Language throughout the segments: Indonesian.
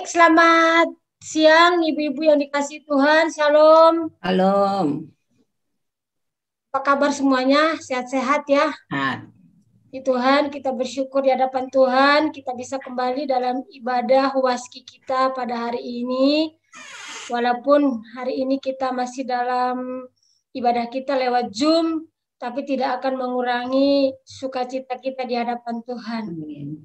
selamat siang ibu-ibu yang dikasihi Tuhan. Shalom. Shalom. Apa kabar semuanya? Sehat-sehat ya? Sehat. Di Tuhan, kita bersyukur di hadapan Tuhan. Kita bisa kembali dalam ibadah waski kita pada hari ini. Walaupun hari ini kita masih dalam ibadah kita lewat Zoom, tapi tidak akan mengurangi sukacita kita di hadapan Tuhan.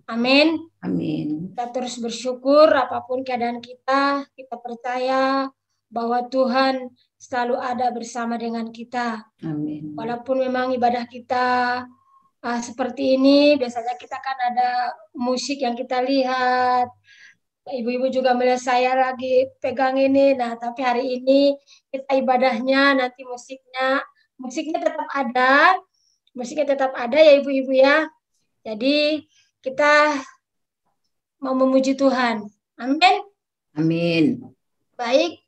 Amin. Amin. Kita terus bersyukur apapun keadaan kita percaya bahwa Tuhan selalu ada bersama dengan kita. Amin. Walaupun memang ibadah kita seperti ini, biasanya kita kan ada musik yang kita lihat. Ibu-ibu juga melihat saya lagi pegang ini. Nah, tapi hari ini kita ibadahnya nanti musiknya tetap ada. Musiknya tetap ada ya ibu-ibu ya. Jadi kita mau memuji Tuhan. Amin. Amin. Baik.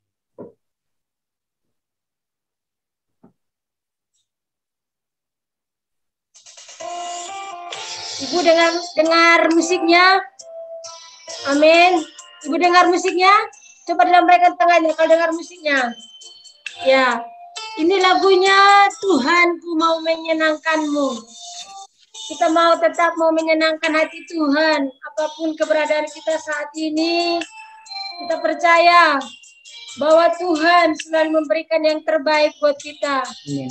Ibu dengar musiknya. Amin. Ibu dengar musiknya? Coba dilambaikan tangannya kalau dengar musiknya. Ya. Ini lagunya Tuhanku mau menyenangkanmu. Kita tetap mau menyenangkan hati Tuhan. Apapun keberadaan kita saat ini, kita percaya bahwa Tuhan selalu memberikan yang terbaik buat kita. Amin.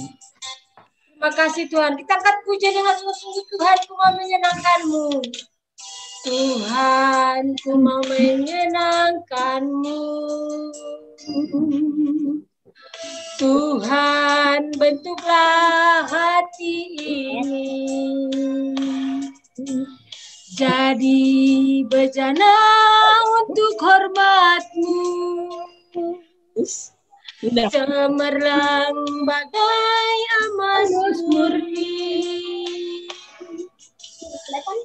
Terima kasih Tuhan. Kita angkat pujian dengan sungguh-sungguh. Tuhanku mau menyenangkanmu. Tuhanku mau menyenangkanmu. Tuhan bentuklah hati ini jadi bejana untuk hormat-Mu. Cemerlang bagai emas murni.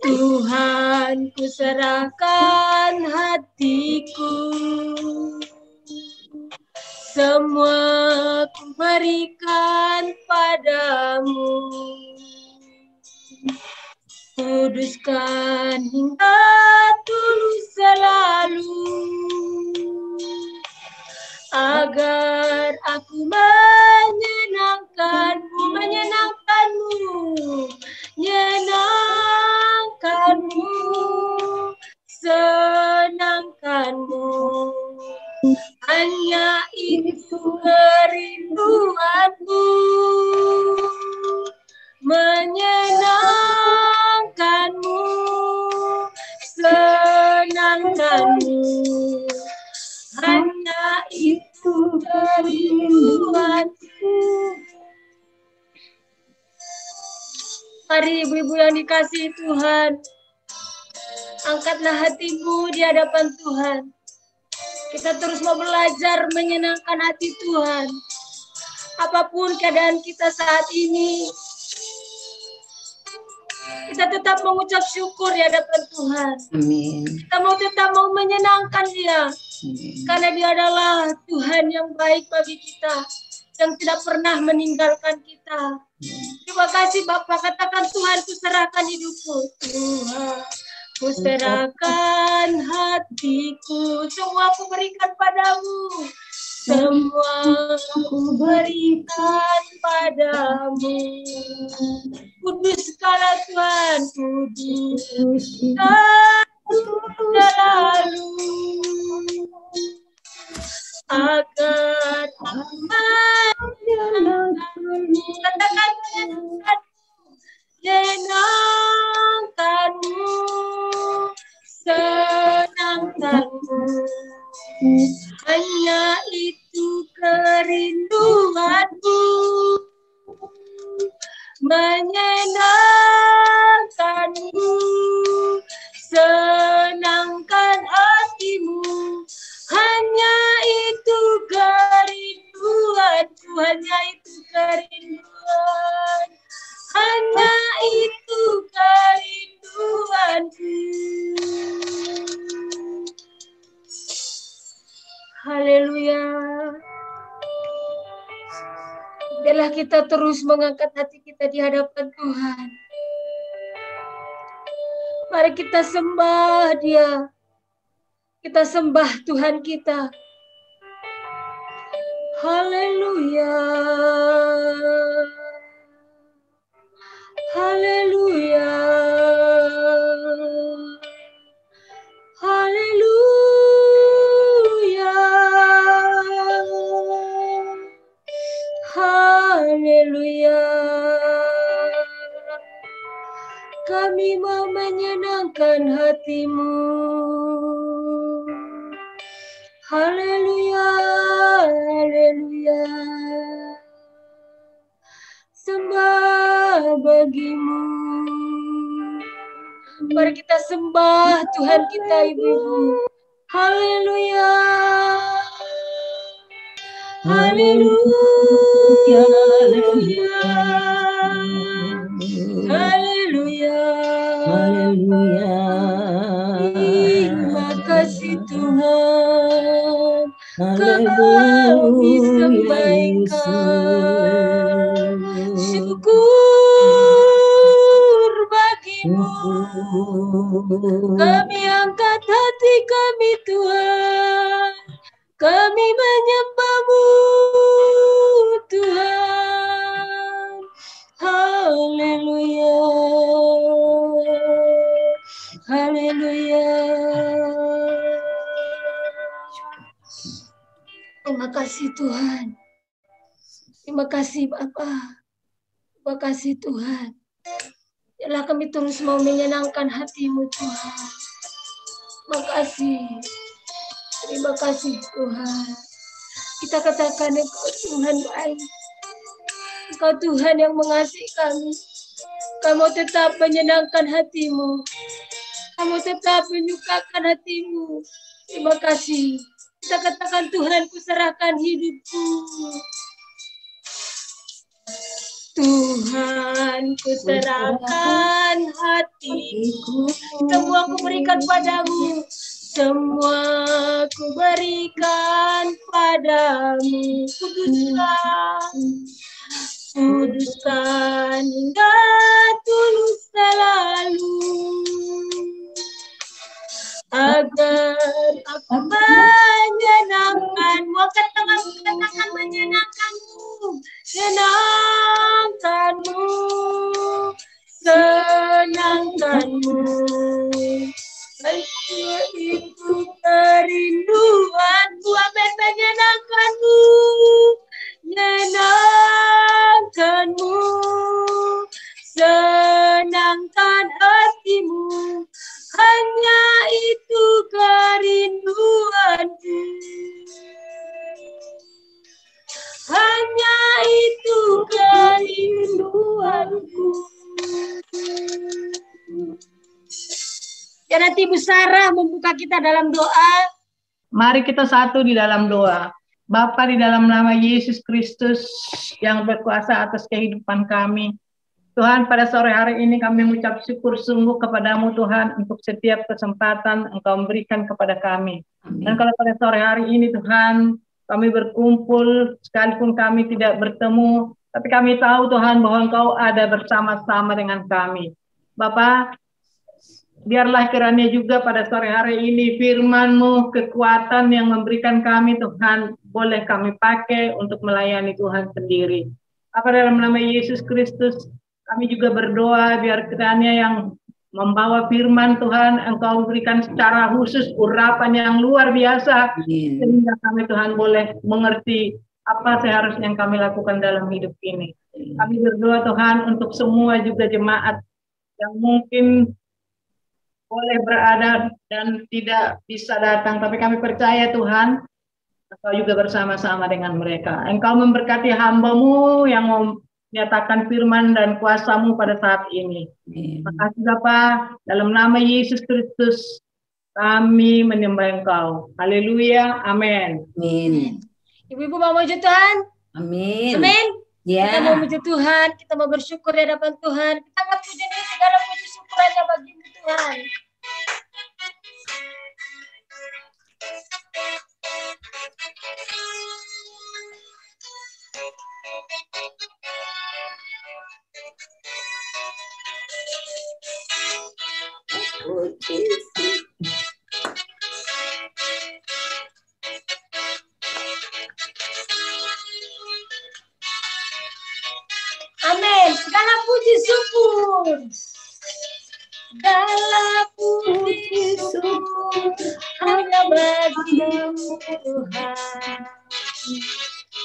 Tuhan, ku serahkan hatiku. Semua ku berikan padamu. Kuduskan hingga tulus selalu, agar aku menyenangkanmu, senangkanmu. Hanya itu kerinduanku, menyenangkanmu, senangkanmu. Hanya itu kerinduanku. Mari ibu-ibu yang dikasihi Tuhan, angkatlah hatimu di hadapan Tuhan. Kita terus mau belajar menyenangkan hati Tuhan. Apapun keadaan kita saat ini, kita tetap mengucap syukur di hadapan Tuhan. Amin. Kita tetap mau menyenangkan Dia. Amin. Karena Dia adalah Tuhan yang baik bagi kita, yang tidak pernah meninggalkan kita. Terima kasih Bapak. Katakan, Tuhan, ku serahkan hidupku. Tuhan, ku serahkan hatiku. Semua ku berikan padamu. Semua ku berikan padamu. Kuduskanlah Tuhan, kuduskan selalu, agar aku menyenangkanmu. Katakan, menyenangkanmu, senangkanmu. Hanya itu kerinduanku, menyenangkanmu, senangkan hatimu. Hanya itu kerinduanku, hanya itu kerinduan, hanya itu kerinduanku. Haleluya. Biarlah kita terus mengangkat hati kita di hadapan Tuhan. Mari kita sembah Dia. Kita sembah Tuhan kita. Haleluya. Haleluya. Haleluya. Haleluya. Kami mau menyenangkan hatimu. Haleluya, haleluya. Sembah bagimu. Mari kita sembah Tuhan kita, ibu-ibu. Haleluya. Haleluya. Haleluya. Haleluya. Terima kasih Tuhan. Haleluya, Kami sembah Engkau. Syukur bagimu. Kami angkat hati kami Tuhan. Kami menyembah-Mu Tuhan. Haleluya. Haleluya. Terima kasih Tuhan. Terima kasih Bapa. Terima kasih Tuhan. Biarlah kami terus mau menyenangkan hati-Mu Tuhan. Terima kasih. Terima kasih Tuhan. Kita katakan Engkau Tuhan baik. Engkau Tuhan yang mengasihi kami. Kamu tetap menyenangkan hati-Mu. Kamu tetap menyukakan hati-Mu. Terima kasih. Kita katakan Tuhan, kuserahkan hidupku. Tuhan, kuserahkan hatiku. Semua ku berikan padamu. Semua ku berikan padamu. Kuduskan. Kuduskan hingga tulus selalu. Agar aku menyenangkanmu. Angkat tanganmu, katakan menyenangkanmu. Senangkanmu. Senangkanmu. Itu kerinduanku. Amin, menyenangkanmu. Menyenangkanmu. Senangkan hatimu. Hanya itu kerinduanku. Hanya itu kerinduanku. Ya, nanti Ibu Sarah membuka kita dalam doa. Mari kita satu di dalam doa. Bapa, di dalam nama Yesus Kristus yang berkuasa atas kehidupan kami. Tuhan, pada sore hari ini kami mengucap syukur sungguh kepadamu Tuhan untuk setiap kesempatan Engkau memberikan kepada kami. Amin. Dan kalau pada sore hari ini Tuhan, kami berkumpul sekalipun kami tidak bertemu, tapi kami tahu Tuhan bahwa Engkau ada bersama-sama dengan kami. Bapa, biarlah kiranya juga pada sore hari ini firman-Mu, kekuatan yang memberikan kami Tuhan, boleh kami pakai untuk melayani Tuhan sendiri. Apa dalam nama Yesus Kristus, kami juga berdoa biar kiranya yang membawa firman Tuhan, Engkau berikan secara khusus urapan yang luar biasa, sehingga kami Tuhan boleh mengerti apa seharusnya yang kami lakukan dalam hidup ini. Kami berdoa Tuhan untuk semua juga jemaat yang mungkin boleh berada dan tidak bisa datang, tapi kami percaya Tuhan, Engkau juga bersama-sama dengan mereka. Engkau memberkati hamba-Mu yang menyatakan firman dan kuasa-Mu pada saat ini. Terima kasih Bapa, dalam nama Yesus Kristus kami menyembah Engkau. Haleluya, amin. Amin. Ibu-ibu mau muji Tuhan? Amin. Amin. Ya. Kita mau muji Tuhan, kita mau bersyukur di hadapan Tuhan. Kita akan puji ini segala puji syukurannya bagimu Tuhan. Segala puji syukur hanya bagi-Mu Tuhan.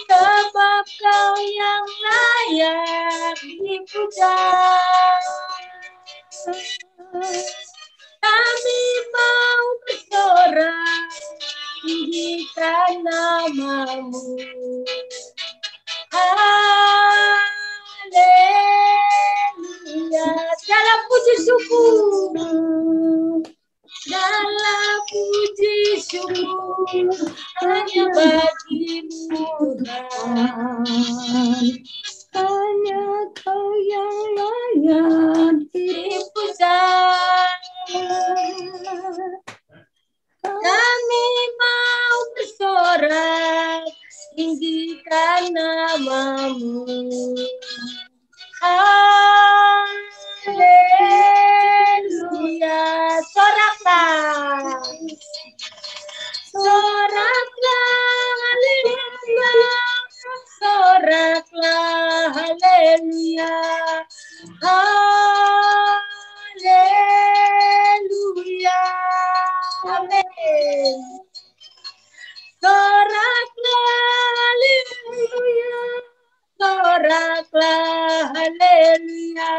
Sebab Kau yang layak dipuja. Kami mau bersorak tinggikan nama-Mu. Haleluya. Segala puji syukur, segala puji syukur hanya bagi-Mu Tuhan. Hanya Kau yang layak dipuja. Kami mau bersorak tinggikan nama-Mu. Haleluya. Soraklah, soraklah, haleluya. Soraklah, haleluya. Haleluya. Amin. Soraklah, haleluya. Soraklah, haleluya.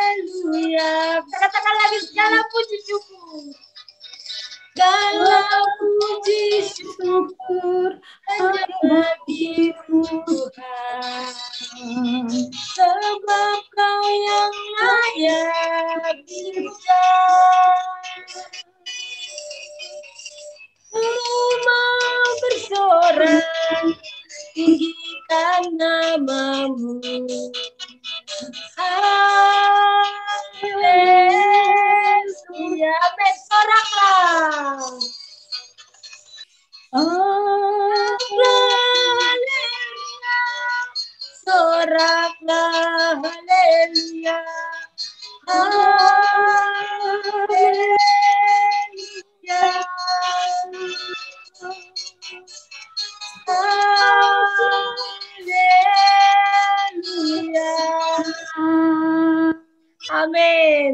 Haleluya. Katakan lagi, segala puji syukur, segala puji syukur hanya bagi-Mu Tuhan. Sebab Kau yang layak dipuja. Ku mau bersorak tinggikan nama-Mu. Haleluya. Amin. Soraklah. Haleluya. Soraklah, haleluya. Haleluya. Haleluya. Amin.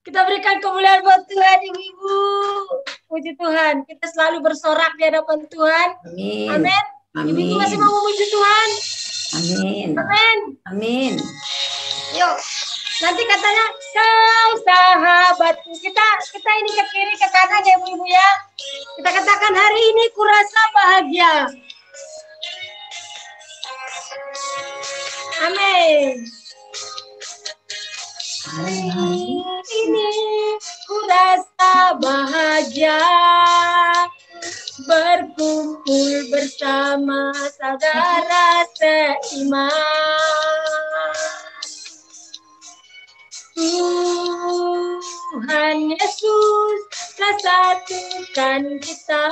Kita berikan kemuliaan buat Tuhan, Ibu-ibu. Puji Tuhan. Kita selalu bersorak di hadapan Tuhan. Amin. Amin. Ibu-ibu masih mau memuji Tuhan. Amin. Amin. Amin. Yuk. Nanti katanya Kau sahabatku. Kita ini ke kiri ke kanan ya Ibu-ibu ya. Kita katakan hari ini kurasa bahagia. Amin. Hari ini kurasa bahagia berkumpul bersama saudara seiman. Tuhan Yesus telah satukan kita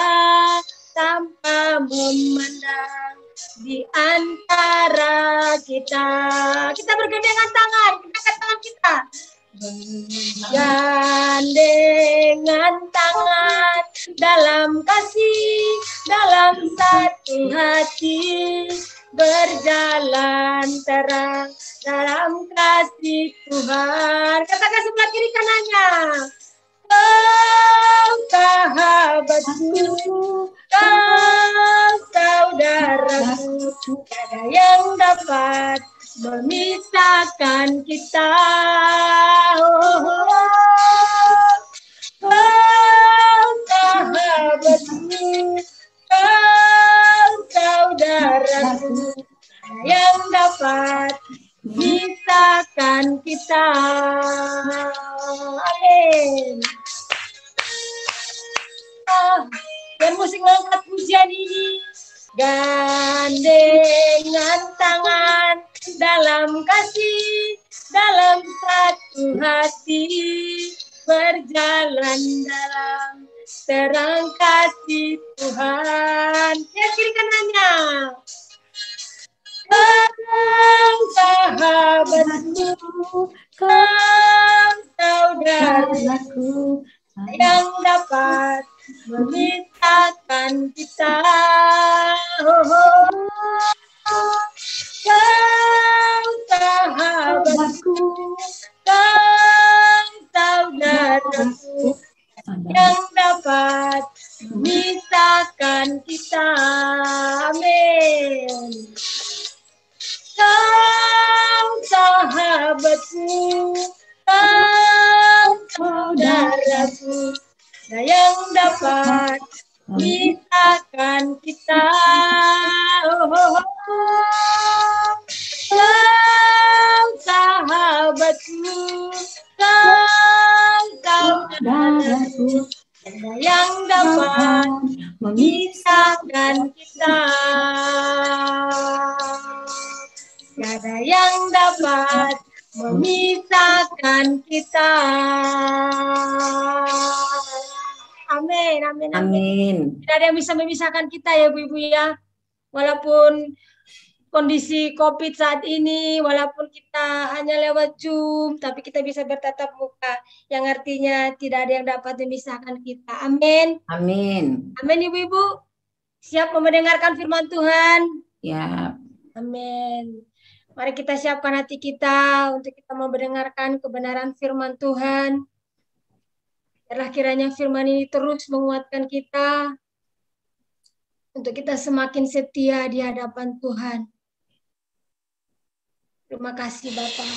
tanpa memandang di antara kita. Kita bergandengan tangan, kita angkat tangan kita. Bergandengan tangan dalam kasih, dalam satu hati, berjalan terang dalam kasih Tuhan. Katakan sebelah kiri kanannya. Kau sahabatku, kau saudaraku, tiada yang dapat memisahkan kita. Kau sahabatku, kau saudaraku, yang dapat memisahkan kita. Amin. Dan musik mengangkat pujian ini. Gandengan tangan dalam kasih, dalam satu hati, berjalan dalam terang kasih Tuhan. Ya, kiri kanannya. Kau sahabatku, kau saudaraku, yang dapat memisahkan kita. Kau dapat memisahkan kita. Amin. Kau sahabatku, kau saudaraku, ada yang dapat memisahkan kita. Kau sahabatku, kau saudaraku, ada yang dapat memisahkan kita. Gak ada yang dapat memisahkan kita. Amin, amin, amin. Amin. Tidak ada yang bisa memisahkan kita ya Bu Ibu ya. Walaupun kondisi COVID saat ini, walaupun kita hanya lewat Zoom, tapi kita bisa bertatap muka. Yang artinya tidak ada yang dapat memisahkan kita. Amin. Amin. Amin Ibu-Ibu. Siap mendengarkan firman Tuhan? Ya. Amin. Mari kita siapkan hati kita untuk kita mau mendengarkan kebenaran firman Tuhan. Biarlah kiranya firman ini terus menguatkan kita untuk kita semakin setia di hadapan Tuhan. Terima kasih Bapak.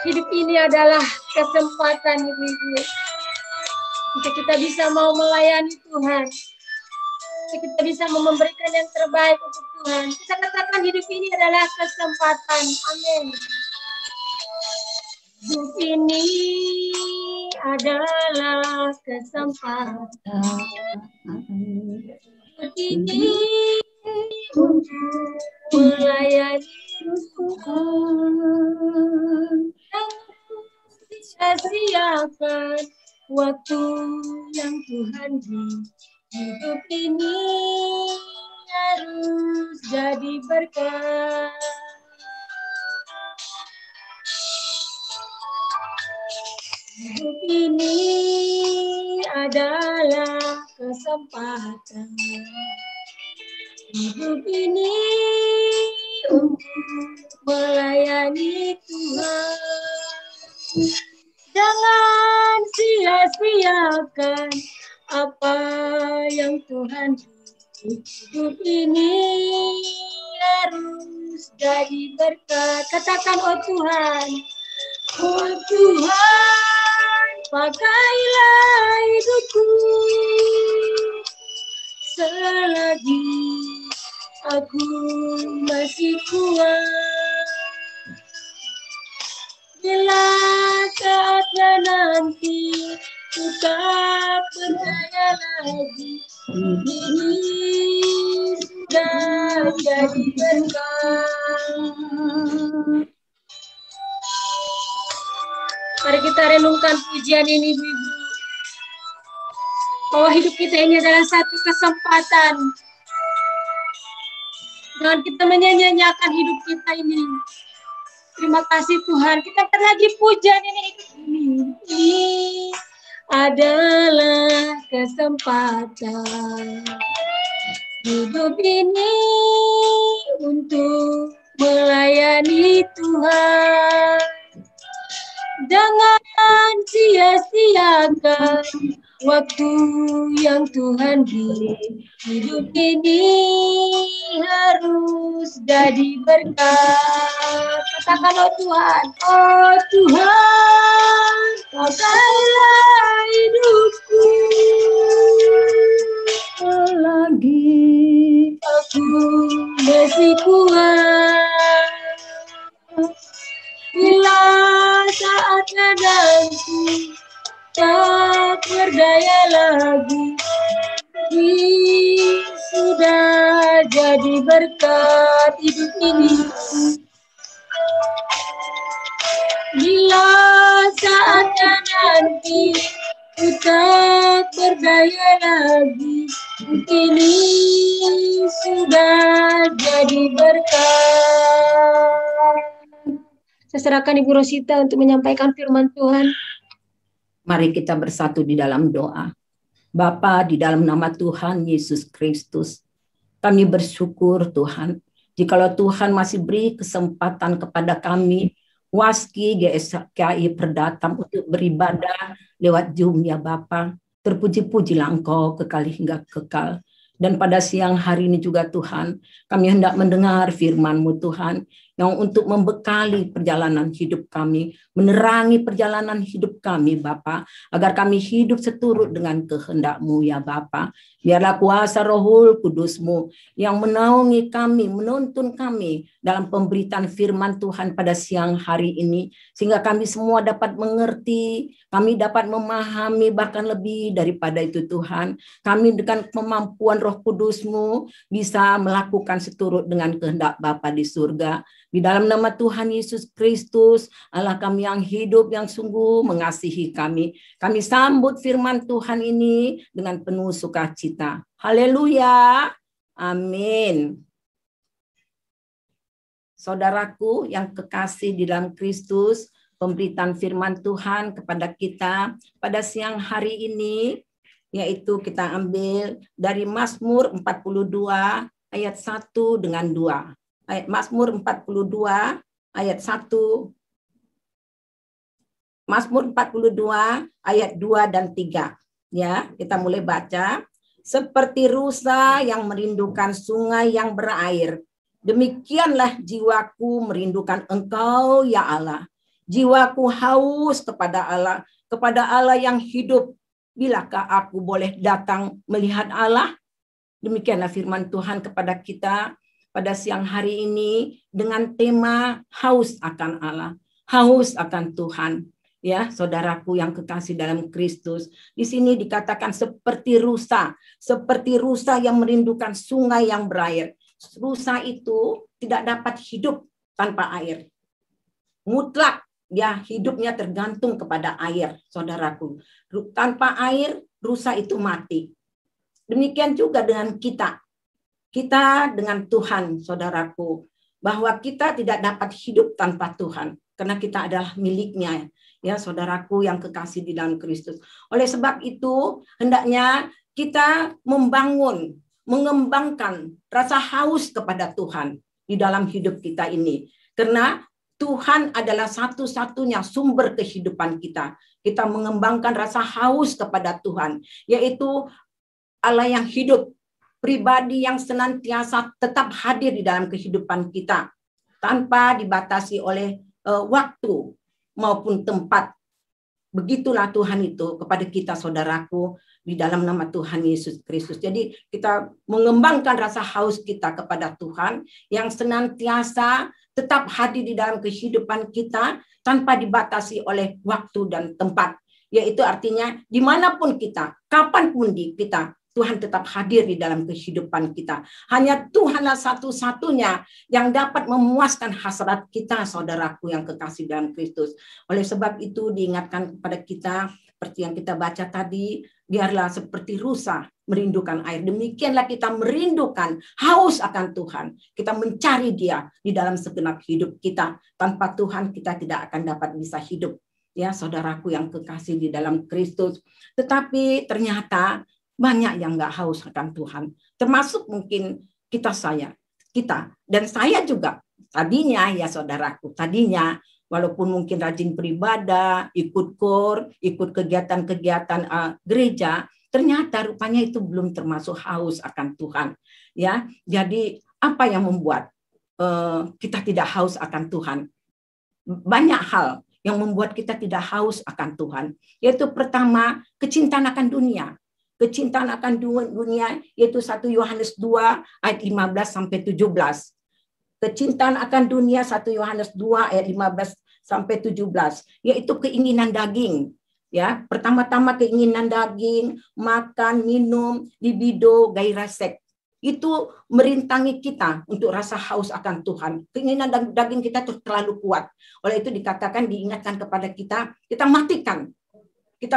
Hidup ini adalah kesempatan Ibu-Ibu untuk kita bisa mau melayani Tuhan. Untuk kita bisa memberikan yang terbaik untuk Tuhan. Kita katakan hidup ini adalah kesempatan. Amin. Hidup ini adalah kesempatan. Hidup ini untuk melayani Tuhan. Jangan sia-siakan waktu yang Tuhan beri. Hidup ini harus jadi berkat. Hidup ini adalah kesempatan. Hidup ini untuk melayani Tuhan. Jangan sia-siakan apa yang Tuhan beri. Hidup ini harus jadi berkat. Katakan, oh Tuhan, oh Tuhan, pakailah hidupku selagi aku masih kuat. Bila saatnya nanti ku tak berdaya lagi, ini sudah jadi berkat. Mari kita renungkan pujian ini, Ibu. Bahwa hidup kita ini adalah satu kesempatan. Jangan kita menyanyiakan hidup kita ini. Terima kasih Tuhan. Kita akan lagi pujian ini. Ini adalah kesempatan. Hidup ini untuk melayani Tuhan. Jangan sia-siakan waktu yang Tuhan beri. Hidup ini harus jadi berkat. Katakan, oh Tuhan, oh Tuhan, pakailah hidupku selagi aku masih kuat. Bila saatnya nanti tak berdaya lagi, sudah jadi berkat hidup ini. Bila saatnya nanti ku tak berdaya lagi, ini sudah jadi berkat. Saya serahkan Ibu Rosita untuk menyampaikan firman Tuhan. Mari kita bersatu di dalam doa. Bapa, di dalam nama Tuhan Yesus Kristus, kami bersyukur Tuhan, jikalau Tuhan masih beri kesempatan kepada kami, Waski GSKI Perdatam, untuk beribadah lewat Zoom ya Bapa. Terpuji-pujilah Engkau kekal hingga kekal. Dan pada siang hari ini juga Tuhan, kami hendak mendengar firman-Mu Tuhan, yang untuk membekali perjalanan hidup kami, menerangi perjalanan hidup kami Bapa, agar kami hidup seturut dengan kehendak-Mu ya Bapa. Biarlah kuasa Rohul Kudus-Mu yang menaungi kami, menuntun kami dalam pemberitaan firman Tuhan pada siang hari ini, sehingga kami semua dapat mengerti, kami dapat memahami, bahkan lebih daripada itu Tuhan, kami dengan kemampuan Roh Kudus-Mu bisa melakukan seturut dengan kehendak Bapa di surga. Di dalam nama Tuhan Yesus Kristus, Allah kami yang hidup, yang sungguh mengasihi kami. Kami sambut firman Tuhan ini dengan penuh sukacita. Haleluya. Amin. Saudaraku yang kekasih di dalam Kristus, pemberitaan firman Tuhan kepada kita pada siang hari ini, yaitu kita ambil dari Mazmur 42 ayat 1 dengan 2. Ayat Mazmur 42 ayat 1. Mazmur 42 ayat 2 dan 3. Ya, kita mulai baca. Seperti rusa yang merindukan sungai yang berair, demikianlah jiwaku merindukan Engkau ya Allah. Jiwaku haus kepada Allah yang hidup. Bilakah aku boleh datang melihat Allah? Demikianlah firman Tuhan kepada kita pada siang hari ini dengan tema haus akan Allah, haus akan Tuhan. Ya, saudaraku yang kekasih dalam Kristus, di sini dikatakan seperti rusa yang merindukan sungai yang berair. Rusa itu tidak dapat hidup tanpa air. Mutlak dia hidupnya tergantung kepada air, saudaraku. Tanpa air, rusa itu mati. Demikian juga dengan kita. Kita dengan Tuhan, saudaraku, bahwa kita tidak dapat hidup tanpa Tuhan, karena kita adalah miliknya, ya saudaraku yang kekasih di dalam Kristus. Oleh sebab itu, hendaknya kita mengembangkan rasa haus kepada Tuhan di dalam hidup kita ini. Karena Tuhan adalah satu-satunya sumber kehidupan kita. Kita mengembangkan rasa haus kepada Tuhan, yaitu Allah yang hidup, pribadi yang senantiasa tetap hadir di dalam kehidupan kita tanpa dibatasi oleh waktu maupun tempat. Begitulah Tuhan itu kepada kita, saudaraku, di dalam nama Tuhan Yesus Kristus. Jadi kita mengembangkan rasa haus kita kepada Tuhan yang senantiasa tetap hadir di dalam kehidupan kita tanpa dibatasi oleh waktu dan tempat. Yaitu artinya dimanapun kita, kapanpun kita, Tuhan tetap hadir di dalam kehidupan kita. Hanya Tuhanlah satu-satunya yang dapat memuaskan hasrat kita, saudaraku yang kekasih dalam Kristus. Oleh sebab itu diingatkan kepada kita, seperti yang kita baca tadi, biarlah seperti rusa merindukan air. Demikianlah kita merindukan, haus akan Tuhan. Kita mencari Dia di dalam segenap hidup kita. Tanpa Tuhan kita tidak akan dapat bisa hidup. Ya, saudaraku yang kekasih di dalam Kristus. Tetapi ternyata banyak yang nggak haus akan Tuhan, termasuk mungkin kita dan saya juga tadinya, ya saudaraku, tadinya walaupun mungkin rajin beribadah, ikut KOR, ikut kegiatan-kegiatan gereja, ternyata rupanya itu belum termasuk haus akan Tuhan. Ya, jadi apa yang membuat kita tidak haus akan Tuhan? Banyak hal yang membuat kita tidak haus akan Tuhan, yaitu pertama, kecintaan akan dunia. Kecintaan akan dunia, yaitu 1 Yohanes 2 ayat 15 sampai 17. Kecintaan akan dunia 1 Yohanes 2 ayat 15 sampai 17, yaitu keinginan daging. Ya, pertama-tama keinginan daging, makan, minum, libido, gairah seks. Itu merintangi kita untuk rasa haus akan Tuhan. Keinginan daging kita terlalu kuat. Oleh itu dikatakan, diingatkan kepada kita, kita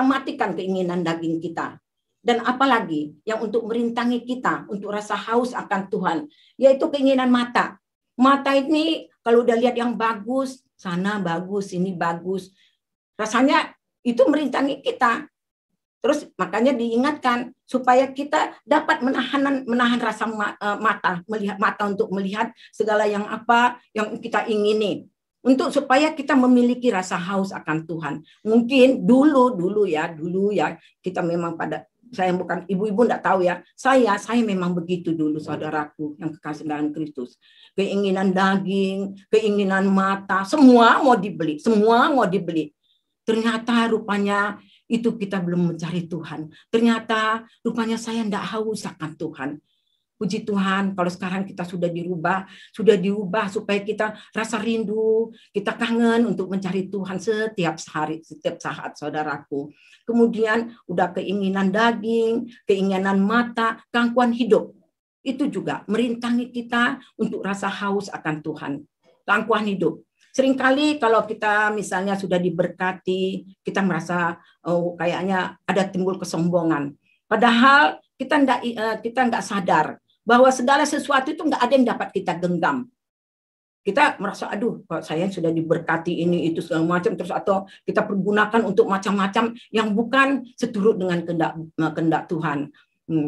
matikan keinginan daging kita. Dan apalagi yang untuk merintangi kita untuk rasa haus akan Tuhan, yaitu keinginan mata. Mata ini kalau udah lihat yang bagus, sana bagus, ini bagus, rasanya itu merintangi kita. Terus makanya diingatkan supaya kita dapat menahan rasa mata, melihat mata untuk melihat segala yang apa yang kita ingini. Untuk supaya kita memiliki rasa haus akan Tuhan. Mungkin dulu ya kita memang saya bukan ibu-ibu enggak tahu ya. Saya memang begitu dulu, saudaraku yang kekasih dalam Kristus. Keinginan daging, keinginan mata, semua mau dibeli. Ternyata rupanya itu kita belum mencari Tuhan. Ternyata rupanya saya enggak haus akan Tuhan. Puji Tuhan, kalau sekarang kita sudah diubah supaya kita rasa rindu, kita kangen untuk mencari Tuhan setiap hari, setiap saat, saudaraku. Kemudian udah keinginan daging, keinginan mata, gangguan hidup. Itu juga merintangi kita untuk rasa haus akan Tuhan. Gangguan hidup. Seringkali kalau kita misalnya sudah diberkati, kita merasa kayaknya ada timbul kesombongan. Padahal kita enggak sadar bahwa segala sesuatu itu enggak ada yang dapat kita genggam. Kita merasa, aduh, kok saya sudah diberkati ini, itu segala macam, terus atau kita pergunakan untuk macam-macam yang bukan seturut dengan kehendak Tuhan.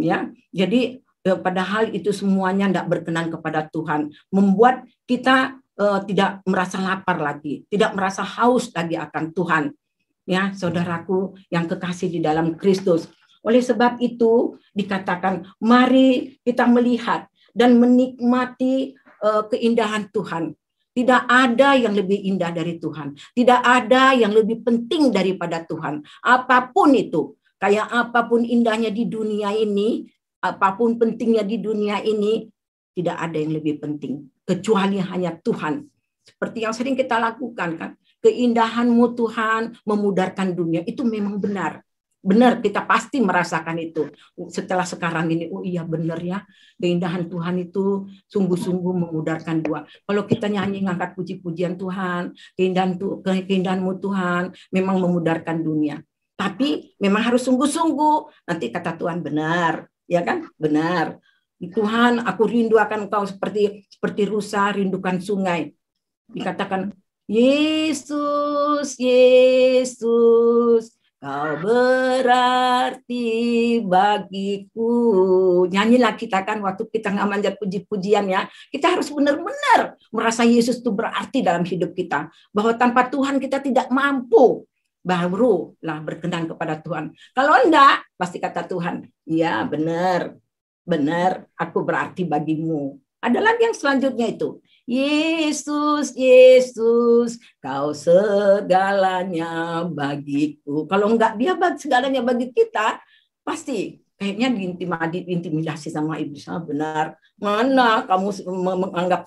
Ya, jadi padahal itu semuanya enggak berkenan kepada Tuhan, membuat kita tidak merasa lapar lagi, tidak merasa haus lagi akan Tuhan. Ya, saudaraku yang kekasih di dalam Kristus. Oleh sebab itu dikatakan, mari kita melihat dan menikmati keindahan Tuhan. Tidak ada yang lebih indah dari Tuhan. Tidak ada yang lebih penting daripada Tuhan. Apapun itu, kayak apapun indahnya di dunia ini, apapun pentingnya di dunia ini, tidak ada yang lebih penting. Kecuali hanya Tuhan. Seperti yang sering kita lakukan, kan? Keindahan-Mu Tuhan memudarkan dunia. Itu memang benar. Benar, kita pasti merasakan itu. Setelah sekarang ini, oh iya benar ya, keindahan Tuhan itu sungguh-sungguh memudarkan dua. Kalau kita nyanyi ngangkat puji-pujian Tuhan, keindahan-Mu Tuhan memang memudarkan dunia. Tapi memang harus sungguh-sungguh. Nanti kata Tuhan benar, ya kan? Benar. Tuhan, aku rindu akan Engkau seperti rusa rindukan sungai. Dikatakan, Yesus, Yesus, Kau berarti bagiku. Nyanyilah kita kan waktu kita ngamanjat puji-pujian ya. Kita harus benar-benar merasa Yesus itu berarti dalam hidup kita. Bahwa tanpa Tuhan kita tidak mampu. Barulah berkenan kepada Tuhan. Kalau enggak, pasti kata Tuhan, ya benar, aku berarti bagimu. Ada lagi yang selanjutnya itu. Yesus, Yesus, Kau segalanya bagiku. Kalau enggak dia segalanya bagi kita, pasti kayaknya diintimidasi sama iblis. Benar, mana kamu menganggap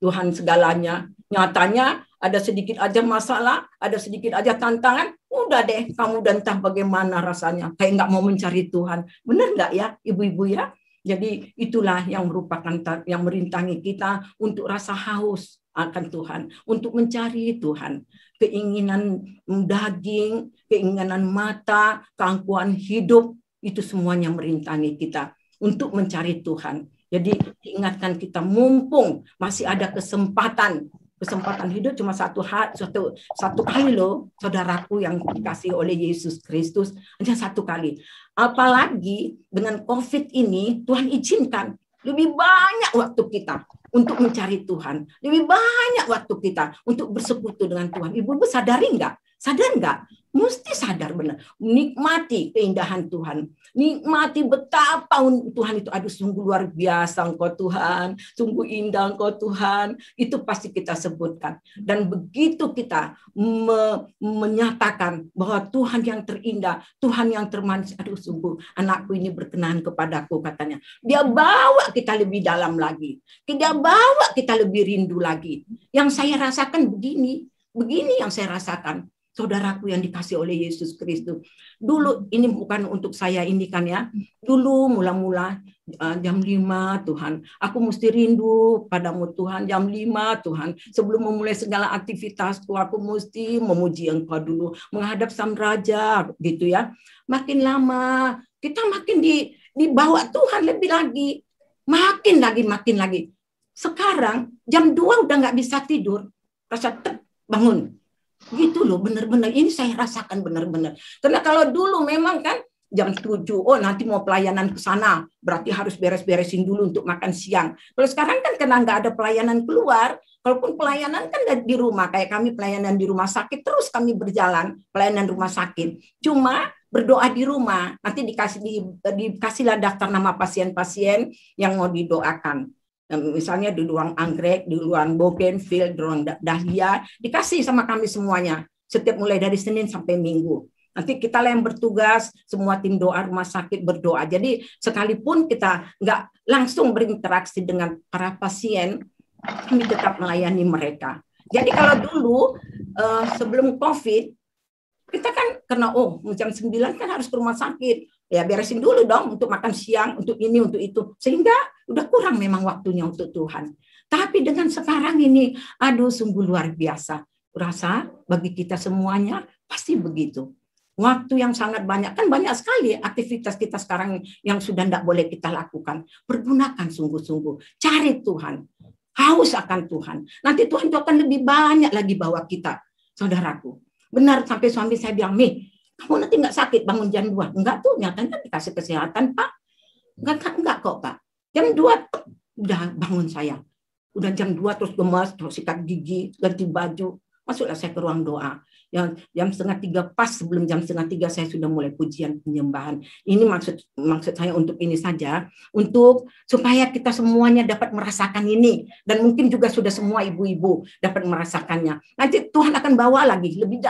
Tuhan segalanya? Nyatanya ada sedikit aja masalah, ada sedikit aja tantangan, udah deh kamu dan entah bagaimana rasanya. Kayak enggak mau mencari Tuhan. Benar enggak ya ibu-ibu ya? Jadi itulah yang merupakan yang merintangi kita untuk rasa haus akan Tuhan, untuk mencari Tuhan. Keinginan daging, keinginan mata, keangkuhan hidup, itu semuanya merintangi kita untuk mencari Tuhan. Jadi diingatkan kita mumpung masih ada kesempatan hidup cuma satu kali loh, saudaraku yang dikasih oleh Yesus Kristus, hanya satu kali. Apalagi dengan COVID ini, Tuhan izinkan lebih banyak waktu kita untuk mencari Tuhan, lebih banyak waktu kita untuk bersekutu dengan Tuhan. Ibu-ibu sadari enggak? Sadar enggak? Mesti sadar benar. Nikmati keindahan Tuhan. Nikmati betapa Tuhan itu, aduh sungguh luar biasa Engkau Tuhan. Sungguh indah Engkau Tuhan. Itu pasti kita sebutkan. Dan begitu kita menyatakan bahwa Tuhan yang terindah, Tuhan yang termanis, aduh sungguh anakku ini berkenan kepadaku katanya. Dia bawa kita lebih dalam lagi. Dia bawa kita lebih rindu lagi. Yang saya rasakan begini yang saya rasakan. Saudaraku yang dikasih oleh Yesus Kristus. Dulu, ini bukan untuk saya ini kan ya. Dulu mula-mula jam 5 Tuhan. Aku mesti rindu padamu Tuhan. Jam 5 Tuhan. Sebelum memulai segala aktivitasku, aku mesti memuji Engkau dulu. Menghadap Sang Raja gitu ya. Makin lama, kita makin dibawa Tuhan lebih lagi. Makin lagi. Sekarang jam 2 udah nggak bisa tidur. Rasa bangun. Gitu loh, benar-benar ini saya rasakan benar-benar. Karena kalau dulu memang kan jam 7, oh nanti mau pelayanan ke sana, berarti harus beres-beresin dulu untuk makan siang. Kalau sekarang kan karena nggak ada pelayanan keluar, Kalaupun pelayanan kan di rumah, kayak kami pelayanan di rumah sakit, terus kami berjalan pelayanan rumah sakit. Cuma berdoa di rumah, nanti dikasihlah daftar nama pasien-pasien yang mau didoakan. Misalnya di ruang anggrek, di ruang Bougainville, di ruang Dahlia, dikasih sama kami semuanya. Setiap mulai dari Senin sampai Minggu. Nanti kita lah yang bertugas, semua tim doa rumah sakit berdoa. Jadi sekalipun kita nggak langsung berinteraksi dengan para pasien, kami tetap melayani mereka. Jadi kalau dulu sebelum COVID, kita kan karena jam 9 kan harus ke rumah sakit. Ya beresin dulu dong untuk makan siang, untuk ini, untuk itu. Sehingga udah kurang memang waktunya untuk Tuhan. Tapi dengan sekarang ini, aduh sungguh luar biasa. Rasa bagi kita semuanya pasti begitu. Waktu yang sangat banyak, kan banyak sekali aktivitas kita sekarang yang sudah tidak boleh kita lakukan. Pergunakan sungguh-sungguh. Cari Tuhan. Haus akan Tuhan. Nanti Tuhan itu akan lebih banyak lagi bawa kita, saudaraku. Benar sampai suami saya bilang, Mi, kamu nanti nggak sakit bangun jam 2. Enggak tuh, nyatanya dikasih kesehatan, Pak. Enggak kok, Pak. Jam 2 udah bangun saya. Udah jam 2 terus gemas, terus sikat gigi, ganti baju. Masuklah saya ke ruang doa. Yang jam 2:30 pas sebelum jam 2:30 saya sudah mulai pujian penyembahan. Ini maksud saya untuk ini saja, untuk supaya kita semuanya dapat merasakan ini, dan mungkin juga sudah semua ibu-ibu dapat merasakannya. Nanti Tuhan akan bawa lagi lebih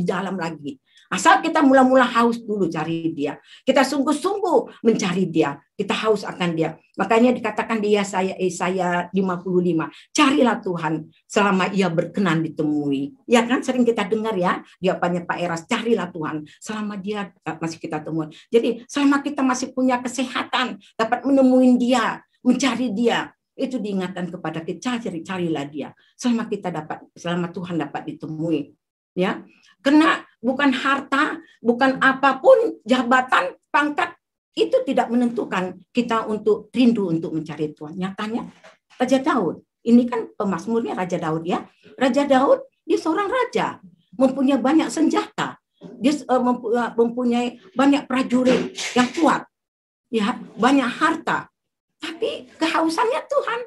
dalam lagi. Asal kita mula-mula haus dulu cari Dia. Kita sungguh-sungguh mencari Dia. Kita haus akan Dia. Makanya dikatakan di Yesaya 55, carilah Tuhan selama Ia berkenan ditemui. Ya kan sering kita dengar ya, jawabannya Pak Eras, carilah Tuhan selama Dia masih kita temui. Jadi selama kita masih punya kesehatan, dapat menemuin Dia, mencari Dia, itu diingatkan kepada kita, carilah Dia selama Tuhan dapat ditemui. Ya, karena bukan harta, bukan apapun, jabatan, pangkat, itu tidak menentukan kita untuk rindu untuk mencari Tuhan. Nyatanya Raja Daud, ini kan pemazmurnya Raja Daud ya. Raja Daud, dia seorang raja, mempunyai banyak senjata, dia mempunyai banyak prajurit yang kuat, ya, banyak harta, tapi kehausannya Tuhan.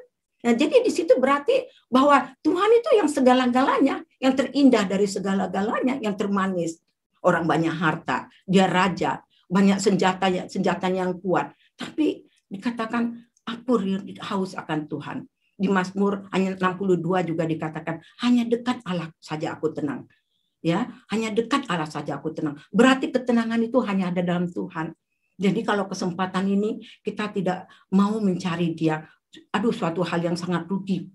Nah, jadi di situ berarti bahwa Tuhan itu yang segala-galanya, yang terindah dari segala-galanya, yang termanis. Orang banyak harta, dia raja, banyak senjatanya yang kuat. Tapi dikatakan aku haus akan Tuhan. Di Mazmur ayat 62 juga dikatakan hanya dekat Allah saja aku tenang. Ya, hanya dekat Allah saja aku tenang. Berarti ketenangan itu hanya ada dalam Tuhan. Jadi kalau kesempatan ini kita tidak mau mencari Dia, aduh suatu hal yang sangat rugi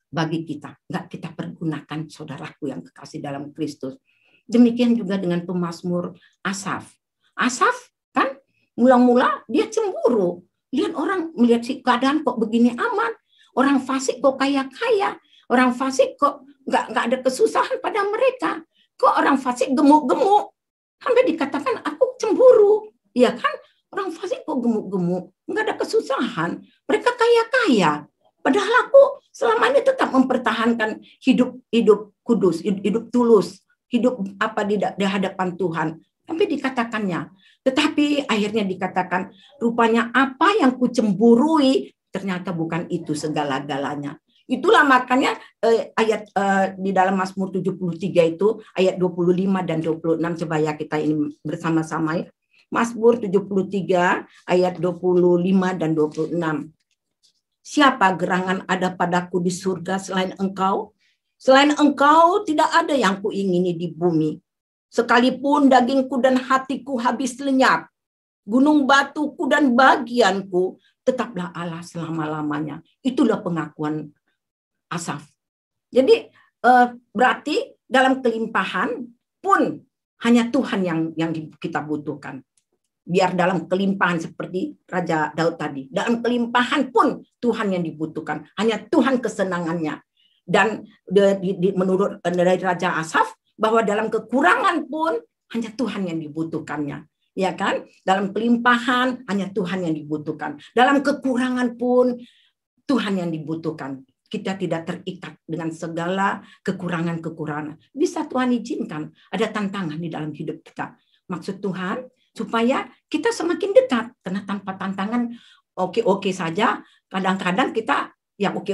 bagi kita. Enggak kita pergunakan, saudaraku yang kekasih dalam Kristus. Demikian juga dengan pemazmur Asaf. Asaf kan mula-mula dia cemburu. Lihat orang melihat si keadaan kok begini aman. Orang fasik kok kaya-kaya. Orang fasik kok enggak ada kesusahan pada mereka. Kok orang fasik gemuk-gemuk. Sampai dikatakan aku cemburu. Iya kan? Orang fasik kok gemuk-gemuk, nggak ada kesusahan. Mereka kaya-kaya. Padahal aku selama ini tetap mempertahankan hidup kudus, hidup tulus, hidup di hadapan Tuhan. Sampai dikatakannya. Tetapi akhirnya dikatakan, rupanya apa yang kucemburui ternyata bukan itu segala-galanya. Itulah makanya ayat di dalam Mazmur 73 itu ayat 25 dan 26, coba ya kita ini bersama-sama ya. Mazmur 73 ayat 25 dan 26. Siapa gerangan ada padaku di surga selain Engkau? Selain Engkau tidak ada yang kuingini di bumi. Sekalipun dagingku dan hatiku habis lenyap, gunung batuku dan bagianku, tetaplah Allah selama-lamanya. Itulah pengakuan Asaf. Jadi berarti dalam kelimpahan pun hanya Tuhan yang kita butuhkan. Biar dalam kelimpahan seperti Raja Daud tadi. Dalam kelimpahan pun Tuhan yang dibutuhkan. Hanya Tuhan kesenangannya. Dan menurut dari Raja Asaf, bahwa dalam kekurangan pun hanya Tuhan yang dibutuhkannya. Ya kan? Dalam kelimpahan hanya Tuhan yang dibutuhkan. Dalam kekurangan pun Tuhan yang dibutuhkan. Kita tidak terikat dengan segala kekurangan-kekurangan. Bisa Tuhan izinkan ada tantangan di dalam hidup kita. Maksud Tuhan supaya kita semakin dekat. Karena tanpa tantangan oke-oke saja. Kadang-kadang kita ya oke,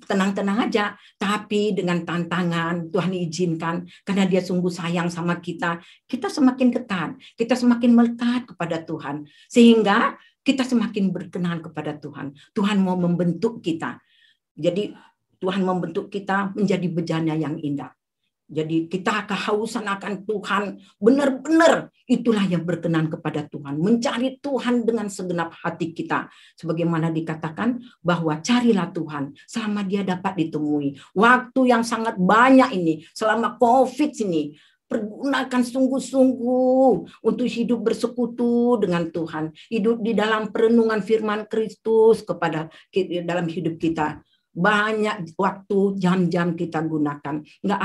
tenang-tenang aja. Tapi dengan tantangan, Tuhan izinkan, karena dia sungguh sayang sama kita semakin dekat, kita semakin melekat kepada Tuhan. Sehingga kita semakin berkenan kepada Tuhan. Tuhan mau membentuk kita. Jadi Tuhan membentuk kita menjadi bejana yang indah. Jadi kita kehausan akan Tuhan, benar-benar itulah yang berkenan kepada Tuhan. Mencari Tuhan dengan segenap hati kita. Sebagaimana dikatakan bahwa carilah Tuhan selama dia dapat ditemui. Waktu yang sangat banyak ini, selama COVID ini, pergunakan sungguh-sungguh untuk hidup bersekutu dengan Tuhan. Hidup di dalam perenungan firman Kristus dalam hidup kita. Banyak waktu, jam-jam kita gunakan. Nggak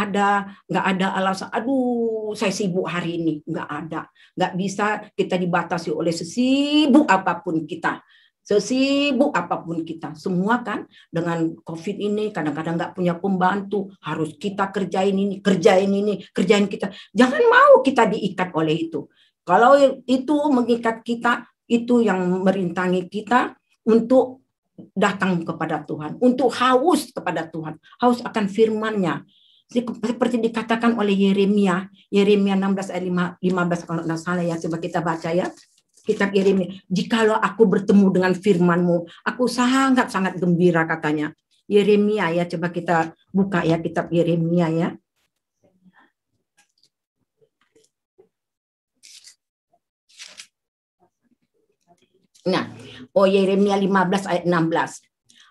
ada alasan, aduh saya sibuk hari ini. Nggak ada. Nggak bisa kita dibatasi oleh sesibuk apapun kita. Sesibuk apapun kita. Semua kan dengan COVID ini kadang-kadang nggak punya pembantu. Harus kita kerjain kerjain kita. Jangan mau kita diikat oleh itu. Kalau itu mengikat kita, itu yang merintangi kita untuk datang kepada Tuhan, untuk haus kepada Tuhan, haus akan firman-Nya. Seperti dikatakan oleh Yeremia 16 ayat 15 kalau tidak salah ya, coba kita baca ya. Kitab Yeremia, jikalau aku bertemu dengan firman-Mu, aku sangat-sangat gembira katanya. Yeremia ya, coba kita buka ya kitab Yeremia ya. Nah, Yeremia 15 ayat 16.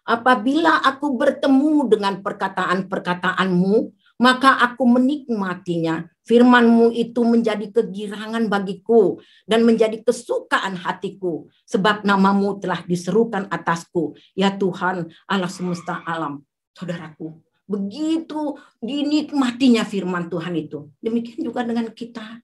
Apabila aku bertemu dengan perkataan-perkataan-Mu, maka aku menikmatinya. Firman-Mu itu menjadi kegirangan bagiku dan menjadi kesukaan hatiku. Sebab nama-Mu telah diserukan atasku. Ya Tuhan, Allah semesta alam. Saudaraku, begitu dinikmatinya firman Tuhan itu. Demikian juga dengan kita.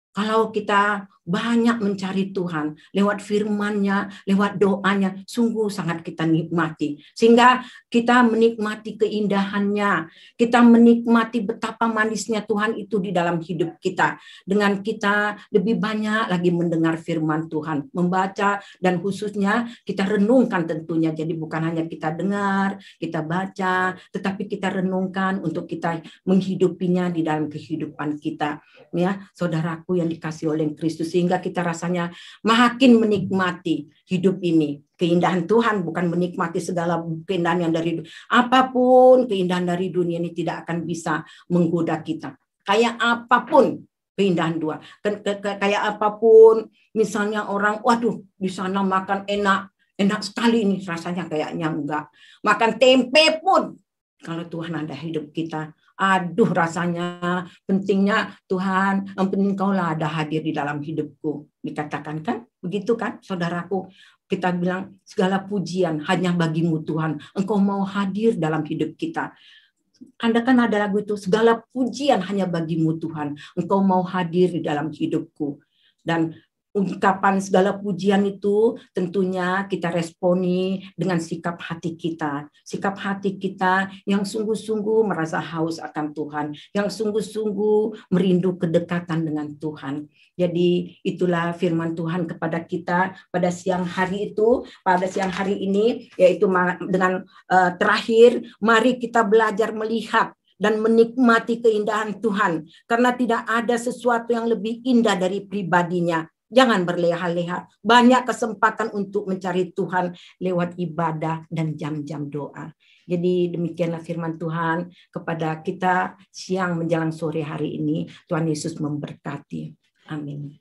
Kalau kita banyak mencari Tuhan lewat firman-Nya, lewat doanya, sungguh sangat kita nikmati. Sehingga kita menikmati keindahannya, kita menikmati betapa manisnya Tuhan itu di dalam hidup kita. Dengan kita lebih banyak lagi mendengar firman Tuhan, membaca, dan khususnya kita renungkan tentunya. Jadi bukan hanya kita dengar, kita baca, tetapi kita renungkan untuk kita menghidupinya di dalam kehidupan kita. Ya, saudaraku yang dikasihi oleh Kristus, sehingga kita rasanya makin menikmati hidup ini. Keindahan Tuhan, bukan menikmati segala keindahan yang dari apapun keindahan dari dunia ini tidak akan bisa menggoda kita. Kayak apapun keindahan Tuhan, kayak apapun misalnya orang, waduh di sana makan enak sekali ini, rasanya kayaknya enggak. Makan tempe pun kalau Tuhan ada hidup kita, aduh rasanya pentingnya Tuhan, yang penting Kaulah ada hadir di dalam hidupku. Dikatakan kan, begitu kan saudaraku. Kita bilang segala pujian hanya bagi-Mu Tuhan. Engkau mau hadir dalam hidup kita. Anda kan ada lagu itu, segala pujian hanya bagi-Mu Tuhan. Engkau mau hadir di dalam hidupku. Dan ungkapan segala pujian itu tentunya kita responi dengan sikap hati kita. Sikap hati kita yang sungguh-sungguh merasa haus akan Tuhan. Yang sungguh-sungguh merindu kedekatan dengan Tuhan. Jadi itulah firman Tuhan kepada kita pada siang hari itu. Pada siang hari ini yaitu dengan terakhir, mari kita belajar melihat dan menikmati keindahan Tuhan. Karena tidak ada sesuatu yang lebih indah dari pribadinya. Jangan berleha-leha. Banyak kesempatan untuk mencari Tuhan lewat ibadah dan jam-jam doa. Jadi demikianlah firman Tuhan kepada kita siang menjelang sore hari ini. Tuhan Yesus memberkati. Amin.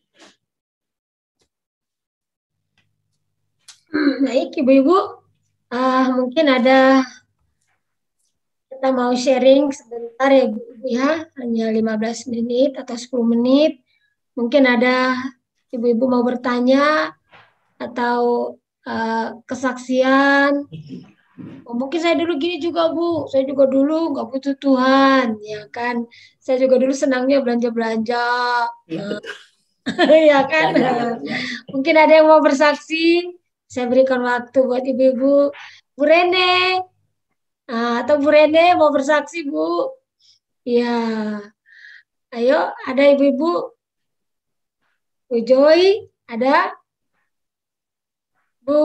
Baik Ibu-Ibu, mungkin ada kita mau sharing sebentar ya Ibu ya, hanya 15 menit atau 10 menit. Mungkin ada Ibu-Ibu mau bertanya atau kesaksian. Mungkin saya dulu gini juga Bu, saya juga dulu nggak butuh Tuhan, ya kan. Saya juga dulu senangnya belanja-belanja, ya kan. Mungkin ada yang mau bersaksi, saya berikan waktu buat Ibu-Ibu. Bu Rene, atau Bu Rene mau bersaksi Bu? Ya, ayo ada Ibu-Ibu. Bu Joy, ada? Bu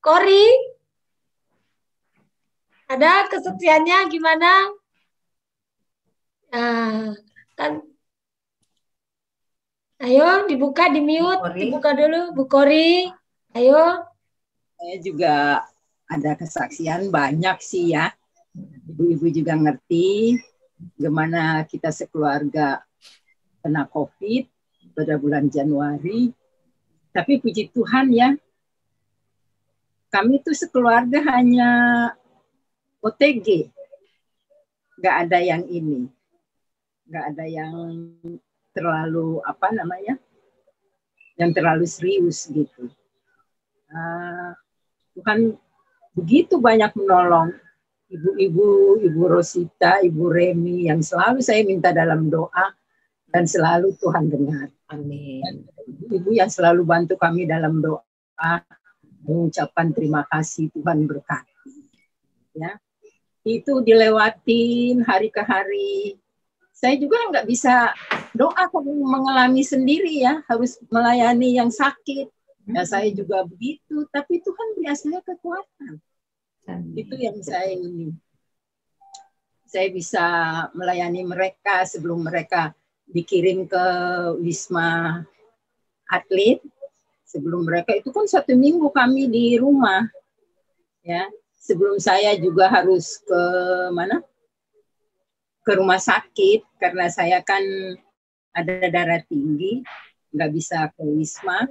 Kori? Ada kesaksiannya gimana? Nah, kan. Ayo dibuka, di mute, dibuka dulu Bu Kori. Ayo. Saya juga ada kesaksian banyak sih ya. Ibu-ibu juga ngerti gimana kita sekeluarga kena COVID pada bulan Januari. Tapi puji Tuhan ya, kami tuh sekeluarga hanya OTG. Nggak ada yang ini. Nggak ada yang terlalu yang terlalu serius gitu. Tuhan begitu banyak menolong ibu-ibu, Ibu Rosita, Ibu Remi yang selalu saya minta dalam doa dan selalu Tuhan dengar. Amin. Ibu yang selalu bantu kami dalam doa, mengucapkan terima kasih, Tuhan berkati. Ya, itu dilewatin hari ke hari. Saya juga nggak bisa doa kalau mengalami sendiri ya, harus melayani yang sakit. Ya saya juga begitu, tapi Tuhan beri saya kekuatan. Itu yang saya bisa melayani mereka sebelum mereka dikirim ke Wisma Atlet. Sebelum mereka itu kan 1 minggu kami di rumah. Ya, sebelum saya juga harus ke mana? Ke rumah sakit karena saya kan ada darah tinggi, nggak bisa ke Wisma.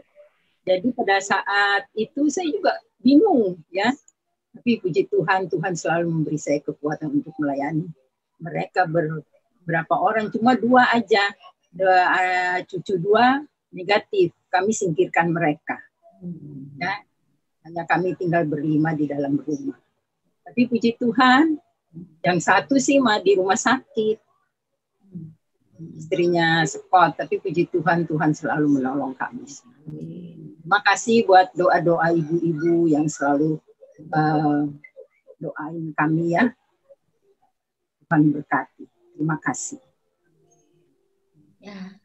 Jadi pada saat itu saya juga bingung ya. Tapi puji Tuhan, Tuhan selalu memberi saya kekuatan untuk melayani. Mereka berapa orang, cuma 2 aja. Cucu 2 negatif, kami singkirkan mereka. Ya, hanya kami tinggal berlima di dalam rumah. Tapi puji Tuhan, yang 1 sih di rumah sakit. Istrinya sekot, tapi puji Tuhan, Tuhan selalu menolong kami. Terima kasih buat doa-doa ibu-ibu yang selalu doain kami ya. Tuhan berkati. Terima kasih. Ya,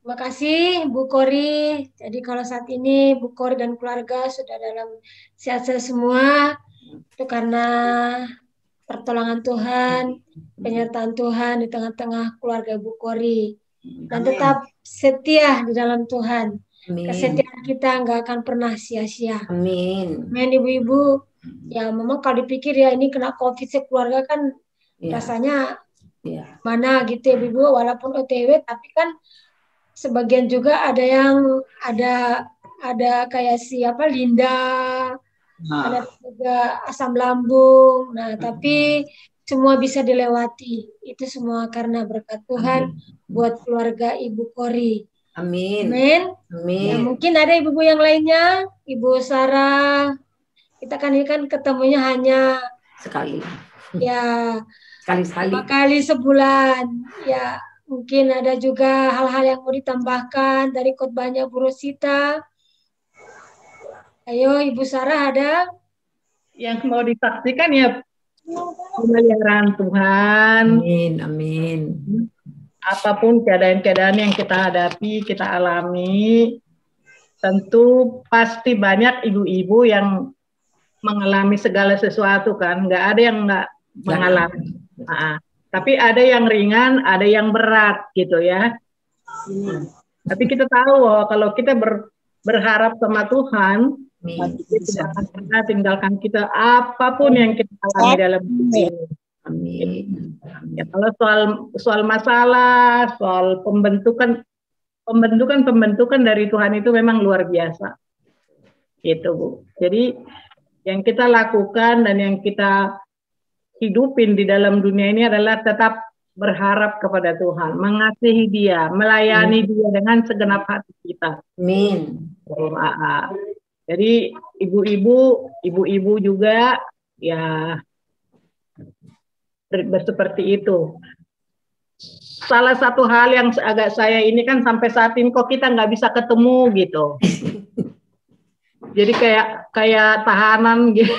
terima kasih Bu Kori. Jadi kalau saat ini Bu Kori dan keluarga sudah dalam sehat-sehat semua, itu karena pertolongan Tuhan, penyertaan Tuhan di tengah-tengah keluarga Bu Kori. Dan tetap setia di dalam Tuhan. Amin. Kesetiaan kita nggak akan pernah sia-sia. Amin. Amin ibu-ibu. Ya memang kalau dipikir ya ini kena COVID sekeluarga kan rasanya mana gitu ya ibu-ibu. Walaupun OTW tapi kan sebagian juga ada yang ada kayak siapa Linda. Ada juga asam lambung. Nah, tapi semua bisa dilewati. Itu semua karena berkat Tuhan buat keluarga Ibu Kori. Amin. Amin. Amin. Ya, mungkin ada ibu-ibu yang lainnya, Ibu Sarah. Kita kan ini kan ketemunya hanya sekali. Ya, sekali-sekali. 2 kali sebulan. Ya, mungkin ada juga hal-hal yang mau ditambahkan dari khotbahnya Bu Rosita. Ayo Ibu Sarah ada? Yang mau disaksikan ya pemeliharaan Tuhan. Amin, amin. Apapun keadaan-keadaan yang kita hadapi, kita alami, tentu pasti banyak ibu-ibu yang mengalami segala sesuatu kan. Nggak ada yang nggak mengalami. Tapi ada yang ringan, ada yang berat gitu ya. Tapi kita tahu bahwa kalau kita berharap sama Tuhan, dia tidak akan pernah tinggalkan kita apapun yang kita alami dalam hidup ini. Amin. Ya, kalau soal masalah, soal pembentukan dari Tuhan itu memang luar biasa, gitu Bu. Jadi yang kita lakukan dan yang kita hidupin di dalam dunia ini adalah tetap berharap kepada Tuhan, mengasihi Dia, melayani Dia dengan segenap hati kita. Amin. Jadi ibu-ibu juga ya seperti itu. Salah satu hal yang agak saya ini kan sampai saat ini kok kita nggak bisa ketemu gitu. Jadi kayak tahanan gitu.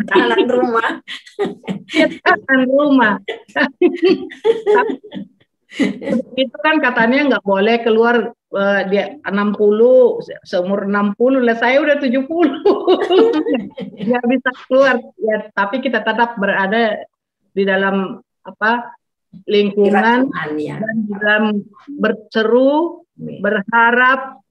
Tahanan rumah. Tahanan rumah. Itu kan katanya nggak boleh keluar dia 60, seumur 60 lah, saya udah 70. Nggak bisa keluar ya, tapi kita tetap berada di dalam lingkungan Tuhan, ya. dan di dalam berseru, berharap,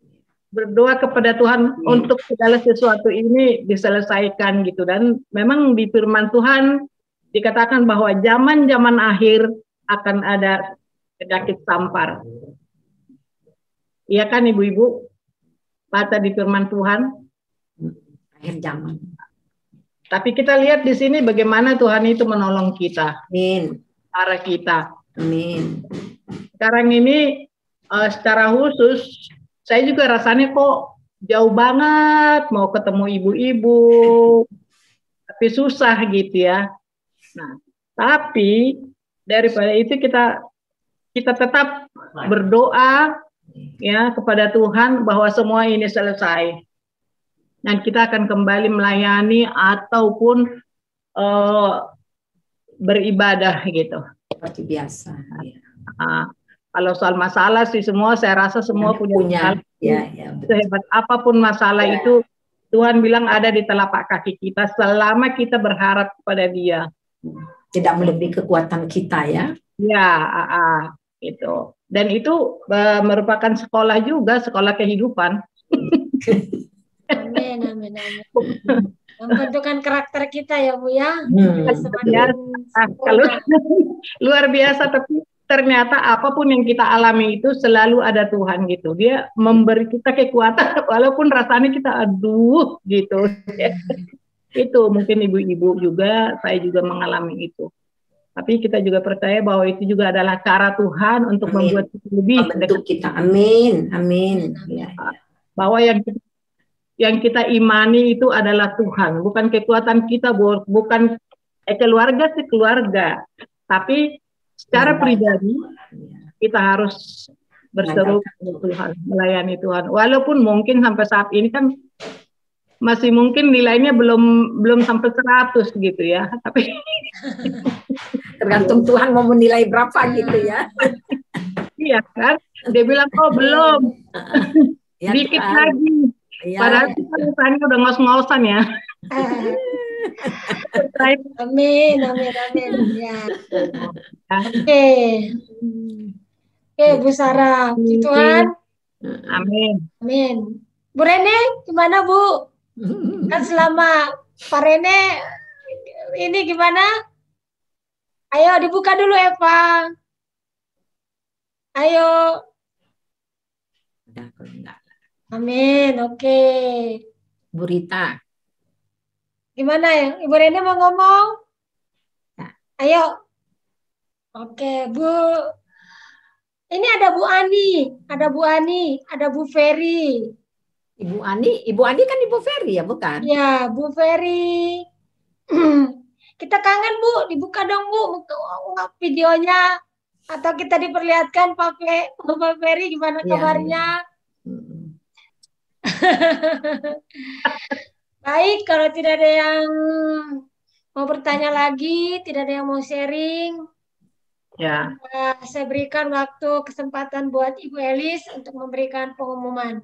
berdoa kepada Tuhan untuk segala sesuatu ini diselesaikan gitu. Dan memang di firman Tuhan dikatakan bahwa zaman-zaman akhir akan ada penyakit sampar. Iya kan ibu-ibu? Baca di firman Tuhan. Akhir zaman. Tapi kita lihat di sini bagaimana Tuhan itu menolong kita. Amin. Cara kita. Amin. Sekarang ini secara khusus saya juga rasanya kok jauh banget mau ketemu ibu-ibu, tapi susah gitu ya. Nah, tapi daripada itu kita tetap berdoa ya kepada Tuhan bahwa semua ini selesai. Dan kita akan kembali melayani ataupun beribadah gitu. Seperti biasa. Ya. Kalau soal masalah sih saya rasa semua punya. Ya, Sehebat apapun masalah itu, Tuhan bilang ada di telapak kaki kita selama kita berharap kepada Dia. Tidak melebihi kekuatan kita ya. Ya, itu. Dan itu merupakan sekolah juga, sekolah kehidupan. Amin, amin, amin. Membentukkan karakter kita ya Bu ya. Kalau luar biasa, tapi ternyata apapun yang kita alami itu selalu ada Tuhan gitu. Dia memberi kita kekuatan walaupun rasanya kita aduh gitu. Itu mungkin ibu-ibu juga, saya juga mengalami itu. Tapi kita juga percaya bahwa itu juga adalah cara Tuhan untuk membuat kita lebih dekat kita. Amin, amin. Ya, ya. Bahwa yang kita imani itu adalah Tuhan, bukan kekuatan kita, bukan keluarga sih keluarga, tapi secara pribadi kita harus berseru kepada Tuhan, melayani Tuhan. Walaupun mungkin sampai saat ini kan masih mungkin nilainya belum sampai 100 gitu ya, tapi tergantung Tuhan mau menilai berapa gitu ya. Iya kan, dia bilang belum, ya, dikit Tuhan. lagi. Ya. Padahal kita udah ngos-ngosan ya. Amin, amin, amin. Ya. Oke, Bu Sarah, puji Tuhan. Amin. Amin. Bu Rene, gimana Bu? Kan selama Pak Rene ini gimana? Ayo dibuka dulu Eva. Ayo. Udah, kalau enggak. Amin, oke. Bu Rita. Gimana ya? Ibu Rene mau ngomong? Ya. Ayo. Oke, Bu. Ini ada Bu Ani, ada Bu Ferry. Ibu Ani kan Ibu Ferry ya, bukan? Ya, Bu Ferry. Kita kangen Bu, dibuka dong Bu videonya. Atau kita diperlihatkan Pak Ferry gimana kabarnya? Ya. Baik, kalau tidak ada yang mau bertanya lagi, tidak ada yang mau sharing, ya, saya berikan waktu kesempatan buat Ibu Elis untuk memberikan pengumuman.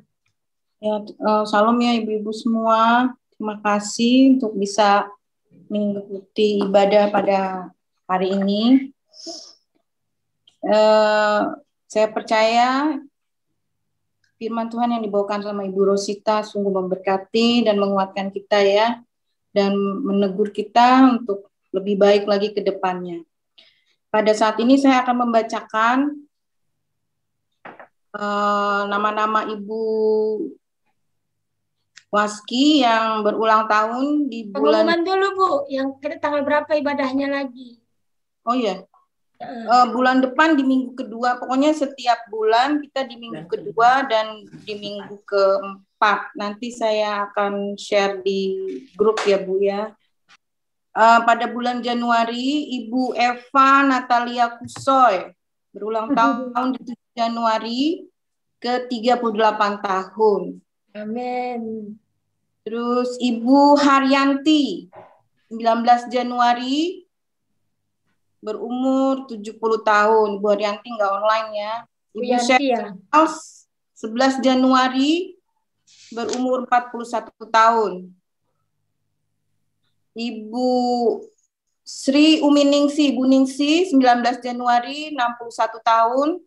Ya, salam ya ibu-ibu semua. Terima kasih untuk bisa mengikuti ibadah pada hari ini. Saya percaya firman Tuhan yang dibawakan sama Ibu Rosita sungguh memberkati dan menguatkan kita ya, dan menegur kita untuk lebih baik lagi ke depannya. Pada saat ini saya akan membacakan nama-nama Ibu Waski yang berulang tahun di bulan. Pengumuman dulu Bu, yang tanggal berapa ibadahnya lagi? Oh ya. Bulan depan di minggu kedua, pokoknya setiap bulan kita di minggu kedua dan di minggu keempat. Nanti saya akan share di grup ya Bu ya. Pada bulan Januari Ibu Eva Natalia Kusoy berulang tahun di 7 Januari ke 38 tahun. Amin. Terus Ibu Haryanti 19 Januari berumur 70 tahun. Bu Haryanti nggak online ya. Ibu Yanti ya. Charles 11 Januari berumur 41 tahun. Ibu Sri Uminingsi, Ibu Ningsi 19 Januari 61 tahun.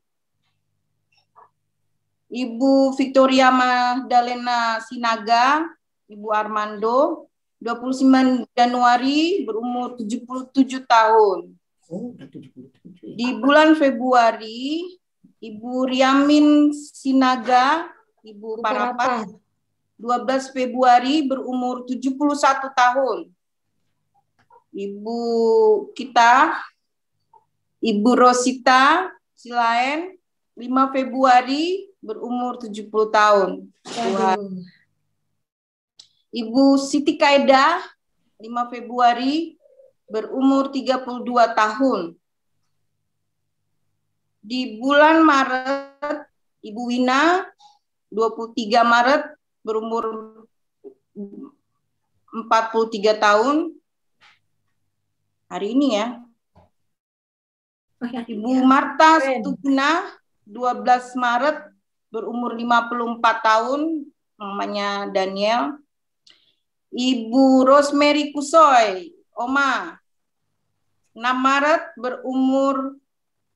Ibu Victoria Magdalena Sinaga, Ibu Armando 29 Januari berumur 77 tahun. Oh, udah 77. Di bulan Februari, Ibu Riamin Sinaga, Ibu Parapat, 12 Februari berumur 71 tahun. Ibu kita, Ibu Rosita Silaen, 5 Februari berumur 70 tahun. Ibu Siti Kaida, 5 Februari berumur 32 tahun. Di bulan Maret, Ibu Wina, 23 Maret berumur 43 tahun. Hari ini ya. Ibu Marta Stugna, 12 Maret berumur 54 tahun, namanya Daniel. Ibu Rosemary Kusoy, Oma, 6 Maret berumur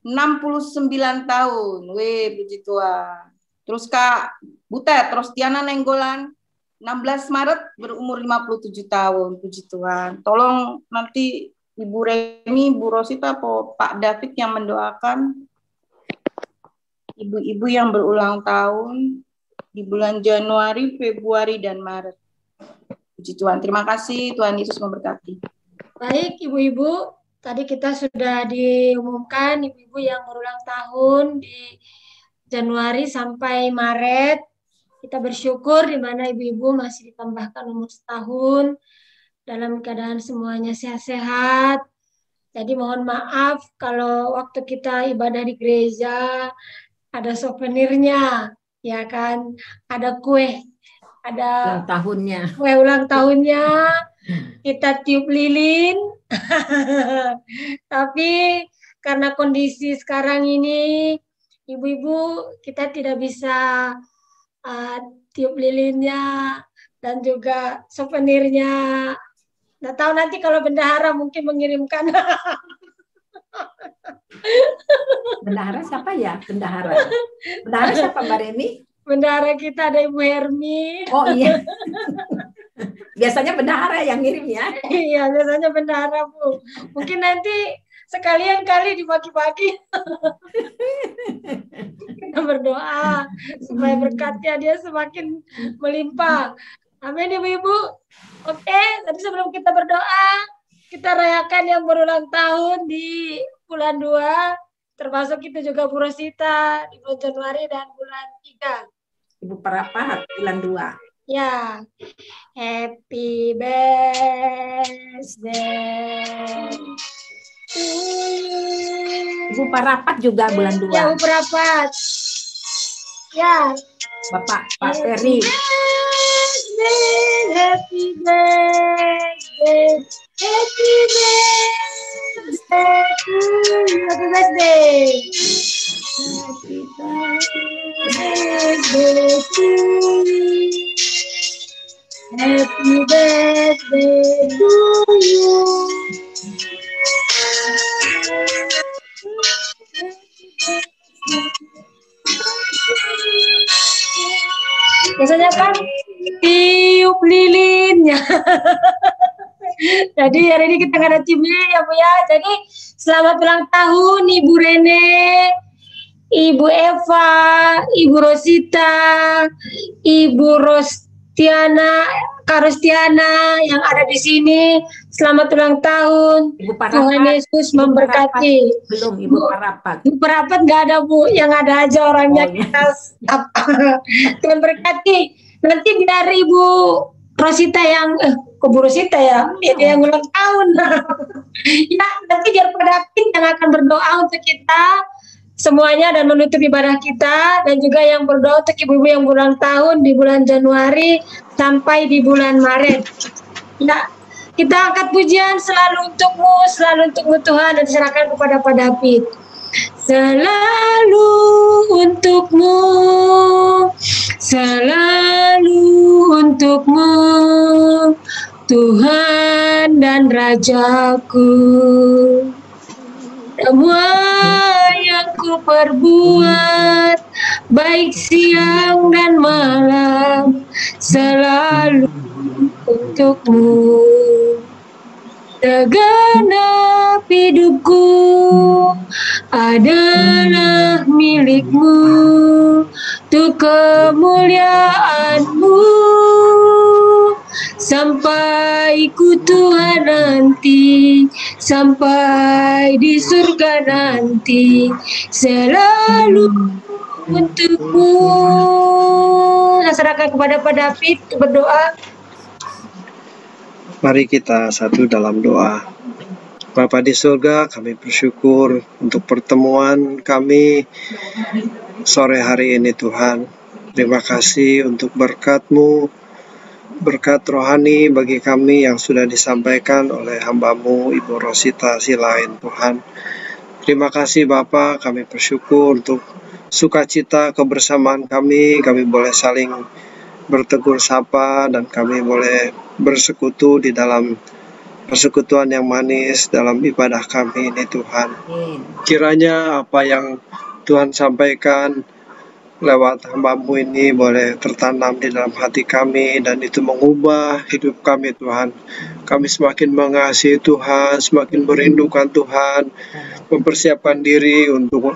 69 tahun. Weh, puji Tuhan. Terus Kak Butet, Rostiana Nenggolan, 16 Maret berumur 57 tahun. Puji Tuhan. Tolong nanti Ibu Remi, Bu Rosita, atau Pak David yang mendoakan ibu-ibu yang berulang tahun di bulan Januari, Februari, dan Maret. Puji Tuhan. Terima kasih. Tuhan Yesus memberkati. Baik, ibu-ibu. Tadi kita sudah diumumkan ibu-ibu yang berulang tahun di Januari sampai Maret. Kita bersyukur di mana ibu-ibu masih ditambahkan umur setahun dalam keadaan semuanya sehat-sehat. Jadi mohon maaf kalau waktu kita ibadah di gereja ada souvenirnya, ya kan? Ada kue, ada ulang tahunnya. Kue ulang tahunnya. Kita tiup lilin. Tapi karena kondisi sekarang ini, ibu-ibu kita tidak bisa tiup lilinnya dan juga souvenirnya. Nggak tahu nanti kalau bendahara mungkin mengirimkan. Bendahara siapa ya? Bendahara. Bendahara siapa, Mbak Remi? Bendahara kita ada Ibu Hermi. Oh iya. Biasanya bendahara yang ngirim ya. Iya, biasanya bendahara, Bu. Mungkin nanti sekalian kali dibagi-bagi. Kita berdoa supaya berkatnya dia semakin melimpah. Amin, ibu-ibu. Oke, tadi sebelum kita berdoa, kita rayakan yang berulang tahun di bulan 2, termasuk kita juga Bu Rosita di bulan Januari dan bulan 3. Ibu Parapat bulan 2. Ya, happy birthday. Ibu Parapat juga bulan 2. Ya, Bu Parapat. Ya. Bapak Pak Ferry. Happy birthday, happy birthday to you. Happy birthday. Happy birthday to you. Happy birthday to you. Biasanya kan tiup lilinnya. Jadi hari ini kita nggak ada tiup lilin ya Bu ya. Jadi selamat ulang tahun Ibu Rene, Ibu Eva, Ibu Rosita, Ibu Rostiana, Kak Rostiana yang ada di sini. Selamat ulang tahun. Ibu Parapat. Tuhan Yesus memberkati. Belum Ibu Parapat. Ibu Parapat nggak ada Bu, yang ada aja orangnya. Oh, iya. Kita Tuhan berkati. Nanti biar Ibu Rosita yang Bu Rosita ya, ini yang ulang tahun. Ya, nanti biar Pak David yang akan berdoa untuk kita semuanya dan menutup ibadah kita, dan juga yang berdoa untuk ibu-ibu yang berulang tahun di bulan Januari sampai di bulan Maret. Ya, Kita angkat pujian selalu untukmu Tuhan, dan diserahkan kepada Pak David. Selalu untukmu, selalu untukmu, Tuhan dan Rajaku. Semua yang ku perbuat, baik siang dan malam, selalu untukmu. Segenap hidupku adalah milikmu, untuk kemuliaanmu, sampai ku Tuhan nanti, sampai di surga nanti, selalu untukmu. Saya serahkan kepada Pak David berdoa. Mari kita satu dalam doa. Bapa di surga, kami bersyukur untuk pertemuan kami sore hari ini Tuhan. Terima kasih untuk berkat-Mu, berkat rohani bagi kami yang sudah disampaikan oleh hamba-Mu Ibu Rosita Silain Tuhan. Terima kasih Bapa, kami bersyukur untuk sukacita kebersamaan kami boleh saling bertegur sapa dan kami boleh bersekutu di dalam persekutuan yang manis dalam ibadah kami ini Tuhan. Kiranya apa yang Tuhan sampaikan lewat hamba-Mu ini boleh tertanam di dalam hati kami dan itu mengubah hidup kami Tuhan. Kami semakin mengasihi Tuhan, semakin merindukan Tuhan, mempersiapkan diri untuk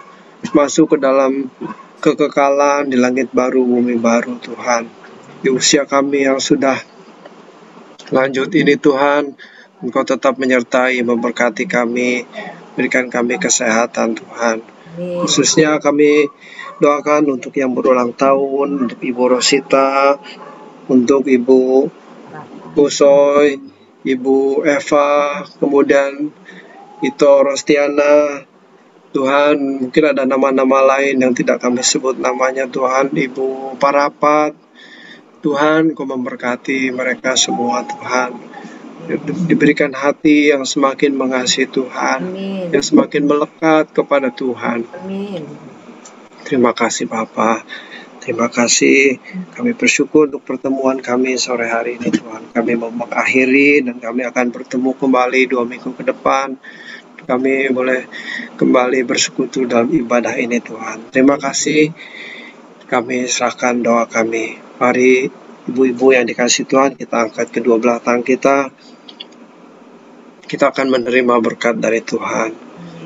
masuk ke dalam kekekalan di langit baru, bumi baru Tuhan. Di usia kami yang sudah lanjut ini Tuhan, Engkau tetap menyertai, memberkati kami, berikan kami kesehatan Tuhan. Khususnya kami doakan untuk yang berulang tahun, untuk Ibu Rosita, untuk Ibu Busoy, Ibu Eva, kemudian Ito Rostiana, Tuhan, mungkin ada nama-nama lain yang tidak kami sebut namanya Tuhan, Ibu Parapat, Tuhan, Kau memberkati mereka semua Tuhan. Diberikan hati yang semakin mengasihi Tuhan, Amin. Yang semakin melekat kepada Tuhan. Amin. Terima kasih Bapa. Terima kasih. Kami bersyukur untuk pertemuan kami sore hari ini Tuhan. Kami mau mengakhiri dan kami akan bertemu kembali 2 minggu ke depan. Kami boleh kembali bersekutu dalam ibadah ini Tuhan. Terima kasih. Kami serahkan doa kami. Mari ibu-ibu yang dikasihi Tuhan, kita angkat kedua belah tangan kita. Kita akan menerima berkat dari Tuhan.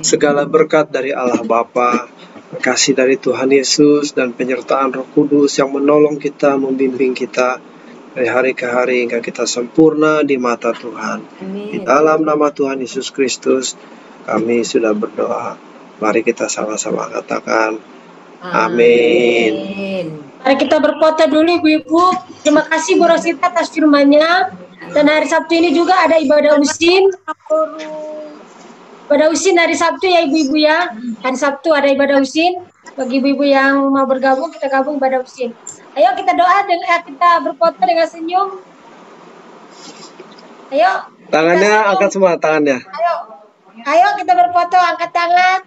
Segala berkat dari Allah Bapa, kasih dari Tuhan Yesus, dan penyertaan Roh Kudus yang menolong kita, membimbing kita dari hari ke hari hingga kita sempurna di mata Tuhan. Di dalam nama Tuhan Yesus Kristus, kami sudah berdoa. Mari kita sama-sama katakan, amin. Mari kita berfoto dulu Ibu-Ibu. Terima kasih Bu Rosita atas firman-Nya. Dan hari Sabtu ini juga ada ibadah usin. Ibadah usin hari Sabtu ya Ibu-Ibu ya. Hari Sabtu ada ibadah usin. Bagi Ibu-Ibu yang mau bergabung, kita gabung ibadah usin. Ayo kita doa dan kita berfoto dengan senyum. Ayo. Tangannya angkat semua, tangannya. Ayo kita berfoto, angkat tangan.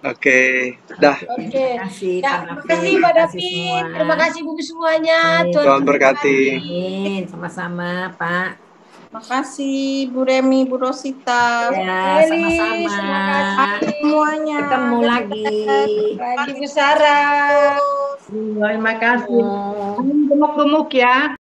Oke, dah. Oke. Terima kasih Pak David. Terima kasih Ibu semuanya. Tuhan berkati. Sama-sama Pak. Terima kasih Bu Remi, Bu Rosita. Ya, sama-sama. Semuanya. Ketemu lagi. Bu Sarah. Terima kasih. Gemuk-gemuk ya.